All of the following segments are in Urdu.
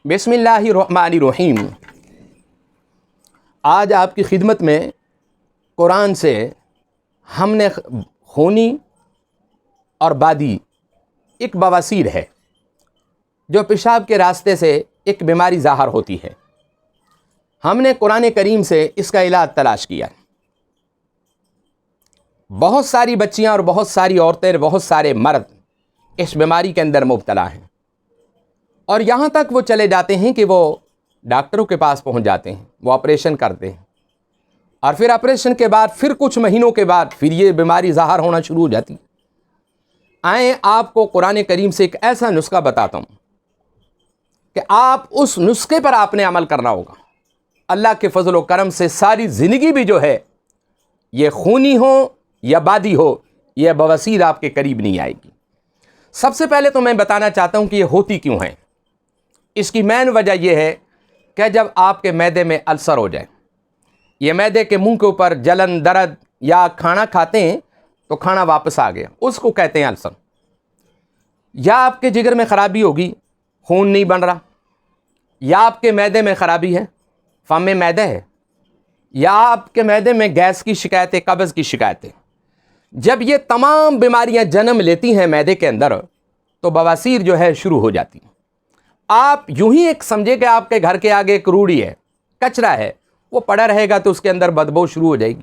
بسم اللہ الرحمن الرحیم۔ آج آپ کی خدمت میں قرآن سے ہم نے خونی اور بادی ایک بواسیر ہے جو پیشاب کے راستے سے ایک بیماری ظاہر ہوتی ہے۔ ہم نے قرآن کریم سے اس کا علاج تلاش کیا۔ بہت ساری بچیاں اور بہت ساری عورتیں، بہت سارے مرد اس بیماری کے اندر مبتلا ہیں، اور یہاں تک وہ چلے جاتے ہیں کہ وہ ڈاکٹروں کے پاس پہنچ جاتے ہیں، وہ آپریشن کرتے ہیں، اور پھر آپریشن کے بعد پھر کچھ مہینوں کے بعد پھر یہ بیماری ظاہر ہونا شروع ہو جاتی ہے۔ آئیں آپ کو قرآن کریم سے ایک ایسا نسخہ بتاتا ہوں کہ آپ اس نسخے پر آپ نے عمل کرنا ہوگا۔ اللہ کے فضل و کرم سے ساری زندگی بھی جو ہے، یہ خونی ہو یا بادی ہو، یہ بواسیر آپ کے قریب نہیں آئے گی۔ سب سے پہلے تو میں بتانا چاہتا ہوں کہ یہ ہوتی کیوں ہے۔ اس کی مین وجہ یہ ہے کہ جب آپ کے معدے میں السر ہو جائے، یہ معدے کے منہ کے اوپر جلن، درد، یا کھانا کھاتے ہیں تو کھانا واپس آ گیا، اس کو کہتے ہیں السر۔ یا آپ کے جگر میں خرابی ہوگی، خون نہیں بن رہا، یا آپ کے معدے میں خرابی ہے، فم میں معدہ ہے، یا آپ کے معدے میں گیس کی شکایت ہے، قبض کی شکایت ہے۔ جب یہ تمام بیماریاں جنم لیتی ہیں معدے کے اندر، تو بواسیر جو ہے شروع ہو جاتی ہے۔ آپ یوں ہی ایک سمجھے کہ آپ کے گھر کے آگے ایک روڑی ہے، کچرا ہے، وہ پڑا رہے گا تو اس کے اندر بدبو شروع ہو جائے گی۔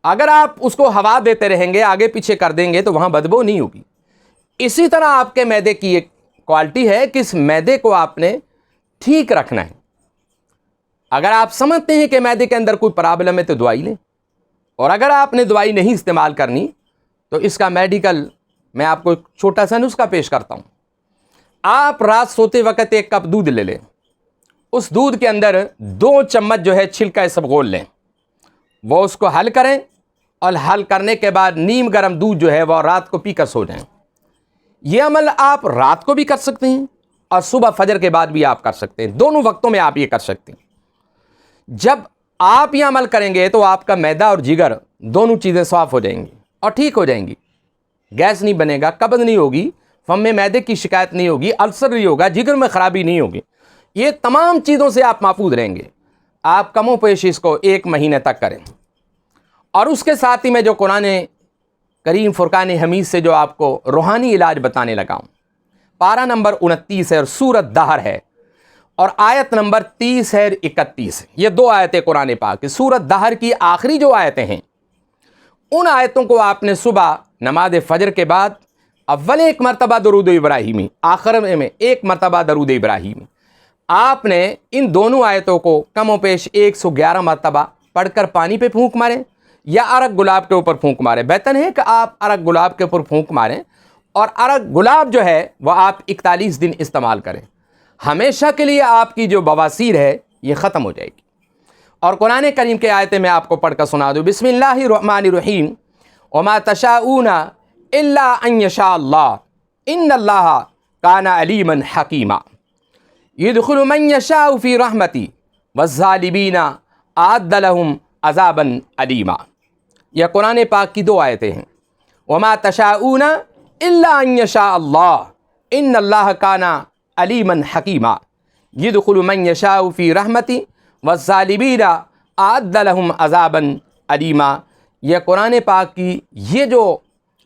اگر آپ اس کو ہوا دیتے رہیں گے، آگے پیچھے کر دیں گے تو وہاں بدبو نہیں ہوگی۔ اسی طرح آپ کے معدے کی ایک کوالٹی ہے کہ اس معدے کو آپ نے ٹھیک رکھنا ہے۔ اگر آپ سمجھتے ہیں کہ معدے کے اندر کوئی پرابلم ہے تو دوائی لیں، اور اگر آپ نے دوائی نہیں استعمال کرنی تو اس کا میڈیکل میں آپ کو ایک چھوٹا سا نسخہ پیش کرتا ہوں۔ آپ رات سوتے وقت ایک کپ دودھ لے لیں، اس دودھ کے اندر 2 چمچ جو ہے چھلکا اسبغول لیں، وہ اس کو حل کریں، اور حل کرنے کے بعد نیم گرم دودھ جو ہے وہ رات کو پی کر سو جائیں۔ یہ عمل آپ رات کو بھی کر سکتے ہیں اور صبح فجر کے بعد بھی آپ کر سکتے ہیں، دونوں وقتوں میں آپ یہ کر سکتے ہیں۔ جب آپ یہ عمل کریں گے تو آپ کا معدہ اور جگر دونوں چیزیں صاف ہو جائیں گی اور ٹھیک ہو جائیں گی۔ گیس نہیں بنے گا، قبض نہیں ہوگی، فم میں معدے کی شکایت نہیں ہوگی، السر نہیں ہوگا، جگر میں خرابی نہیں ہوگی۔ یہ تمام چیزوں سے آپ محفوظ رہیں گے۔ آپ کم و پیش اس کو 1 مہینے تک کریں، اور اس کے ساتھ ہی میں جو قرآن کریم فرقان حمید سے جو آپ کو روحانی علاج بتانے لگا ہوں، پارہ نمبر 29 ہے اور سورت دہر ہے، اور آیت نمبر 30 ہے 31۔ یہ 2 آیتیں قرآن پاک کی سورت دہر کی آخری جو آیتیں ہیں، ان آیتوں کو آپ نے صبح نماز فجر کے بعد اول 1 مرتبہ درود ابراہیمی، آخر میں 1 مرتبہ درود ابراہیمی، آپ نے ان دونوں آیتوں کو کم و پیش 111 مرتبہ پڑھ کر پانی پہ پھونک ماریں، یا عرق گلاب کے اوپر پھونک ماریں۔ بہتر ہے کہ آپ عرق گلاب کے اوپر پھونک ماریں، اور عرق گلاب جو ہے وہ آپ 41 دن استعمال کریں۔ ہمیشہ کے لیے آپ کی جو بواسیر ہے یہ ختم ہو جائے گی۔ اور قرآن کریم کے آیتیں میں آپ کو پڑھ کر سنا دوں۔ بسم اللہ الرحمن الرحیم، وما تشاءون الا ان یشاء اللہ ان اللہ کان علیما حکیما یدخل من یشاء فی رحمتی والظالمین اعد لهم عذابا علیما۔ یہ قرآن پاک کی 2 آیتیں ہیں۔ وما تشاءون الا ان یشاء اللہ ان اللہ کان علیما حکیما یدخل من یشاء فی رحمتی والظالمین اعد لهم عذابا علیما۔ یہ قرآن پاک کی یہ جو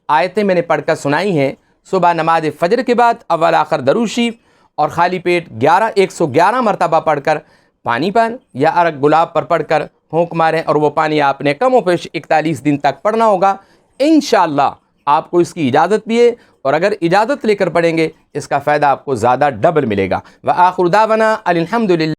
آیتیں میں نے پڑھ کر سنائی ہیں، صبح نماز فجر کے بعد اول آخر درود شریف اور خالی پیٹ 111 مرتبہ پڑھ کر پانی پر یا عرق گلاب پر پڑھ کر پھونک ماریں، اور وہ پانی آپ نے کم و بیش 41 دن تک پڑھنا ہوگا۔ انشاءاللہ آپ کو اس کی اجازت بھی ہے، اور اگر اجازت لے کر پڑھیں گے اس کا فائدہ آپ کو زیادہ ڈبل ملے گا۔ وآخر دعوانا الحمدللہ۔